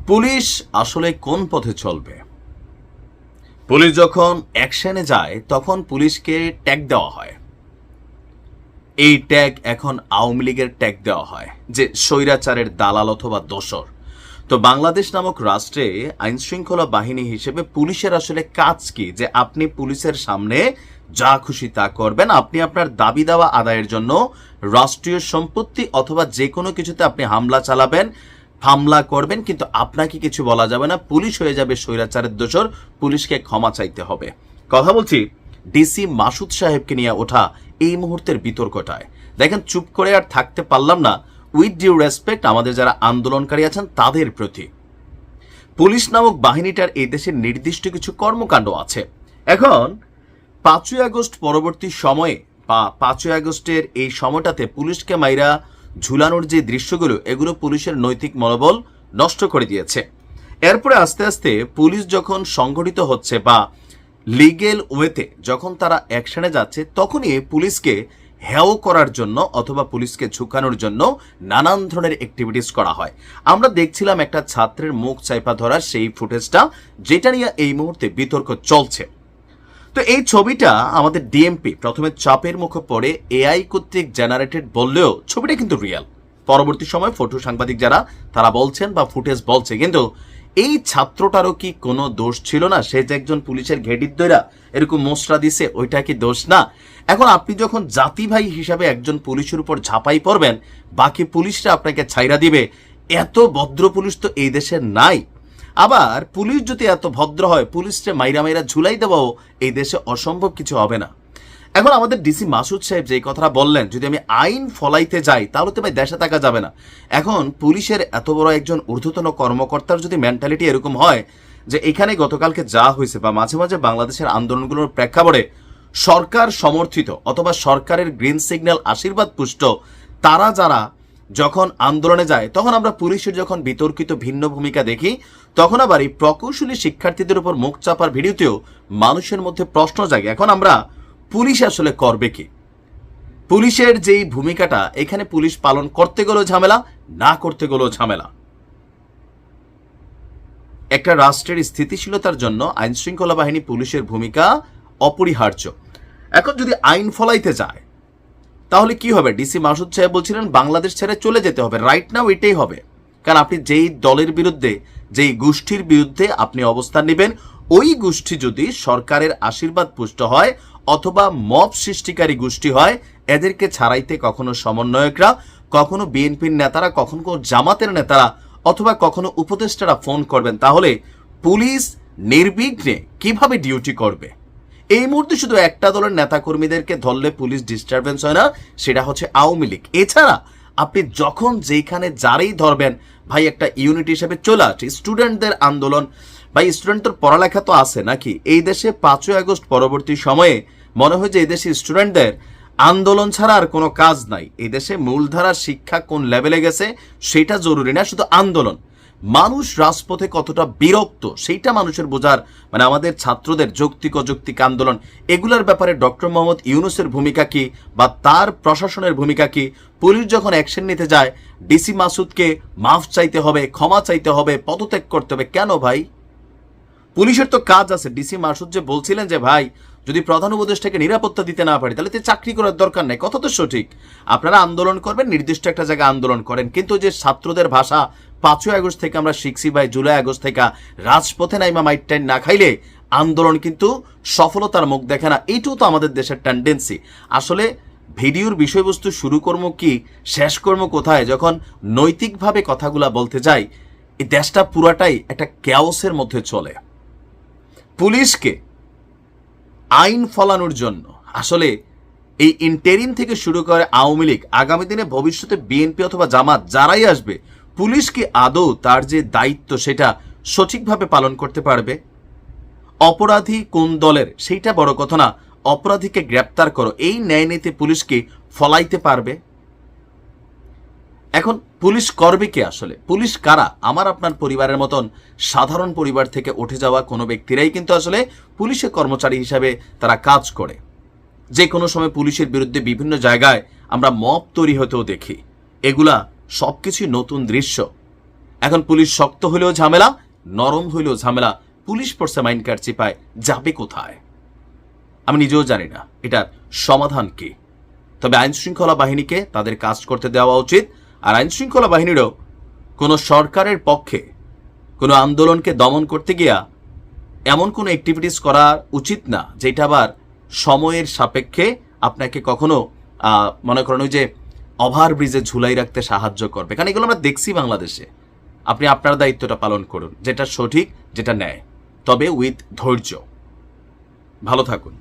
Police আসলে কোন পথে চলবে? পুলিশ যখন অ্যাকশনে যায় তখন পুলিশকে ট্যাগ দেওয়া হয়। এই ট্যাগ এখন আওয়ামী লীগের ট্যাগ দেওয়া হয় যে স্বৈরাচারের দালাল অথবা দোসর। তো বাংলাদেশ নামক রাষ্ট্রে আইন শৃঙ্খলা বাহিনী হিসেবে পুলিশের আসলে কাজ কি? যে আপনি পুলিশের সামনে যা খুশি তা করবেন, আপনি আপনার দাবি দাওয়া আদায়ের জন্য রাষ্ট্রীয় সম্পত্তি অথবা যে কোনো কিছুতে আপনি হামলা চালাবেন, হামলা করবেন, কিন্তু আপনাকে কিছু বলা যাবে না। পুলিশ হয়ে যাবে স্বৈরাচারের দোসর, পুলিশকে ক্ষমা চাইতে হবে। কথা বলছি ডিসি মাসুদ সাহেবকে নিয়ে ওঠা এই মুহূর্তের বিতর্কটায়। দেখেন, চুপ করে আর থাকতে পারলাম না। উইথ ডিউ রেসপেক্ট আমাদের যারা আন্দোলনকারী আছেন তাদের প্রতি। পুলিশ নামক বাহিনীটার এই দেশের নির্দিষ্ট কিছু কর্মকাণ্ড আছে। এখন 5ই আগস্ট পরবর্তী সময়ে বা 5ই আগস্টের এই সময়টাতে পুলিশকে মাইরা ঝুলানোর যে দৃশ্যগুলো, এগুলো পুলিশের নৈতিক মনোবল নষ্ট করে দিয়েছে। এরপরে আস্তে আস্তে পুলিশ যখন সংগঠিত হচ্ছে বা লিগেল ওয়েতে যখন তারা অ্যাকশনে যাচ্ছে, তখনই পুলিশকে হেয় করার জন্য অথবা পুলিশকে ঝুঁকানোর জন্য নানান ধরনের অ্যাক্টিভিটিস করা হয়। আমরা দেখছিলাম একটা ছাত্রের মুখ চাইপা ধরার সেই ফুটেজটা, যেটা নিয়ে এই মুহূর্তে বিতর্ক চলছে। তো এই ছবিটা আমাদের ডিএমপি প্রথমে চাপের মুখে পড়ে এআই কর্তৃক জেনারেটেড বললেও ছবিটা কিন্তু রিয়েল। পরবর্তী সময় ফটো সাংবাদিক যারা তারা বলছেন বা ফুটেজ বলছে, কিন্তু এই ছাত্রটারও কি কোনো দোষ ছিল না? সে যে একজন পুলিশের ঘেডির দইরা এরকম মোসরা দিছে, ওইটা কি দোষ না? এখন আপনি যখন জাতি ভাই হিসাবে একজন পুলিশের উপর ঝাঁপাই পড়বেন, বাকি পুলিশরা আপনাকে ছাইরা দিবে, এত ভদ্র পুলিশ তো এই দেশে নাই। আবার পুলিশ যদি এত ভদ্র হয়, পুলিশকে মাইরা মাইরা ঝুলাই দেওয়াও এই দেশে অসম্ভব কিছু হবে না। এখন আমাদের ডিসি মাসুদ সাহেব যে কথাটা বললেন, যদি আমি আইন ফলাইতে যাই তাহলে তো ভাই দেশে থাকা যাবে না। এখন পুলিশের এত বড় একজন ঊর্ধ্বতন কর্মকর্তার যদি মেন্টালিটি এরকম হয় যে এখানে গতকালকে যা হয়েছে বা মাঝে মাঝে বাংলাদেশের আন্দোলনগুলোর প্রেক্ষাপটে সরকার সমর্থিত অথবা সরকারের গ্রিন সিগন্যাল আশীর্বাদ পুষ্ট তারা যারা যখন আন্দোলনে যায়, তখন আমরা পুলিশের যখন বিতর্কিত ভিন্ন ভূমিকা দেখি, তখন আবার এই প্রকৌশলী শিক্ষার্থীদের উপর মুখ চাপার ভিডিওতেও মানুষের মধ্যে প্রশ্ন জাগে। এখন আমরা পুলিশ আসলে করবে কি? পুলিশের যেই ভূমিকাটা এখানে পুলিশ পালন করতে গেলেও ঝামেলা, না করতে গেলেও ঝামেলা। একটা রাষ্ট্রের স্থিতিশীলতার জন্য আইন শৃঙ্খলা বাহিনী পুলিশের ভূমিকা অপরিহার্য। এখন যদি আইন ফলাইতে যায় তাহলে কি হবে? ডিসি মাসুদ সাহেব বলছিলেন বাংলাদেশ ছেড়ে চলে যেতে হবে। রাইট নাও এটাই হবে, কারণ আপনি যেই দলের বিরুদ্ধে, যেই গোষ্ঠীর বিরুদ্ধে আপনি অবস্থান নেবেন, ওই গোষ্ঠী যদি সরকারের আশীর্বাদ পুষ্ট হয় অথবা মব সৃষ্টিকারী গোষ্ঠী হয়, এদেরকে ছাড়াইতে কখনো সমন্বয়করা, কখনো বিএনপির নেতারা, কখনো জামাতের নেতারা অথবা কখনো উপদেষ্টারা ফোন করবেন, তাহলে পুলিশ নির্বিঘ্নে কিভাবে ডিউটি করবে? এই মুহূর্তে শুধু একটা দলের নেতাকর্মীদেরকে ধরলে পুলিশ ডিস্টারবেন্স হয় না, সেটা হচ্ছে আওয়ামী লীগ। এছাড়া আপনি যখন যেখানে যারেই ধরবেন, ভাই একটা ইউনিট হিসেবে চলে আসে স্টুডেন্টদের আন্দোলন। ভাই স্টুডেন্টদের পড়ালেখা তো আছে নাকি? এই দেশে 5ই আগস্ট পরবর্তী সময়ে মনে হয় যে এই দেশে স্টুডেন্টদের আন্দোলন ছাড়া আর কোনো কাজ নাই। এই দেশে মূলধারার শিক্ষা কোন লেভেলে গেছে সেটা জরুরি না, শুধু আন্দোলন। মানুষ রাজপথে কতটা বিরক্ত সেইটা মানুষের বোঝার, মানে আমাদের ছাত্রদের যৌক্তিক অযৌক্তিক আন্দোলন, এগুলোর ব্যাপারে ডক্টর মোহাম্মদ ইউনূসের ভূমিকা কি বা তার প্রশাসনের ভূমিকা কি? পুলিশ যখন অ্যাকশন নিতে যায়, ডিসি মাসুদকে মাফ চাইতে হবে, ক্ষমা চাইতে হবে, পদত্যাগ করতে হবে। কেন ভাই? পুলিশের তো কাজ আছে। ডিসি মাসুদ যে বলছিলেন যে ভাই যদি প্রধান উপদেষ্টাকে নিরাপত্তা দিতে না পারি তাহলে তো চাকরি করার দরকার নেই, কথা তো সঠিক। আপনারা আন্দোলন করবেন, নির্দিষ্ট একটা জায়গায় আন্দোলন করেন, কিন্তু যে ছাত্রদের ভাষা 5ই আগস্ট থেকে আমরা শিখছি ভাই, জুলাই আগস্ট থেকে রাজপথে নাইমা মাইট টাইম না খাইলে আন্দোলন কিন্তু সফলতার মুখ দেখে না। এইটাও তো আমাদের দেশের টেন্ডেন্সি। আসলে ভিডিওর বিষয়বস্তু শুরু কর্ম কি, শেষ কর্ম কোথায়? যখন নৈতিকভাবে কথাগুলা বলতে যাই, এই দেশটা পুরাটাই একটা ক্যাওসের মধ্যে চলে। পুলিশকে আইন ফলানোর জন্য আসলে এই ইন্টেরিম থেকে শুরু করে আওয়ামী লীগ, আগামী দিনে ভবিষ্যতে বিএনপি অথবা জামাত যারাই আসবে, পুলিশ কি আদৌ তার যে দায়িত্ব সেটা সঠিকভাবে পালন করতে পারবে? অপরাধী কোন দলের সেইটা বড় কথা না, অপরাধীকে গ্রেপ্তার করো, এই ন্যায় নীতি পুলিশ কি ফলাইতে পারবে? এখন পুলিশ করবে কি আসলে? পুলিশ কারা? আমার আপনার পরিবারের মতন সাধারণ পরিবার থেকে উঠে যাওয়া কোনো ব্যক্তিরাই কিন্তু আসলে পুলিশের কর্মচারী হিসাবে তারা কাজ করে। যে কোনো সময় পুলিশের বিরুদ্ধে বিভিন্ন জায়গায় আমরা মব তৈরি হতেও দেখি। এগুলা সবকিছুই নতুন দৃশ্য। এখন পুলিশ শক্ত হইলেও ঝামেলা, নরম হইলেও ঝামেলা। পুলিশ পড়ছে মাইন কার্ড চিপায়, যাবে কোথায়? আমি নিজেও জানি না এটার সমাধান কি। তবে আইন শৃঙ্খলা বাহিনীকে তাদের কাজ করতে দেওয়া উচিত। আর আইন শৃঙ্খলা বাহিনীরও কোনো সরকারের পক্ষে কোনো আন্দোলনকে দমন করতে গিয়া এমন কোনো অ্যাক্টিভিটিস করা উচিত না যেটা আবার সময়ের সাপেক্ষে আপনাকে কখনো মনে করেন ওই যে ওভারব্রিজে ঝুলাই রাখতে সাহায্য করবে। কারণ এগুলো আমরা দেখছি বাংলাদেশে। আপনি আপনার দায়িত্বটা পালন করুন, যেটা সঠিক, যেটা ন্যায়, তবে উইথ ধৈর্য। ভালো থাকুন।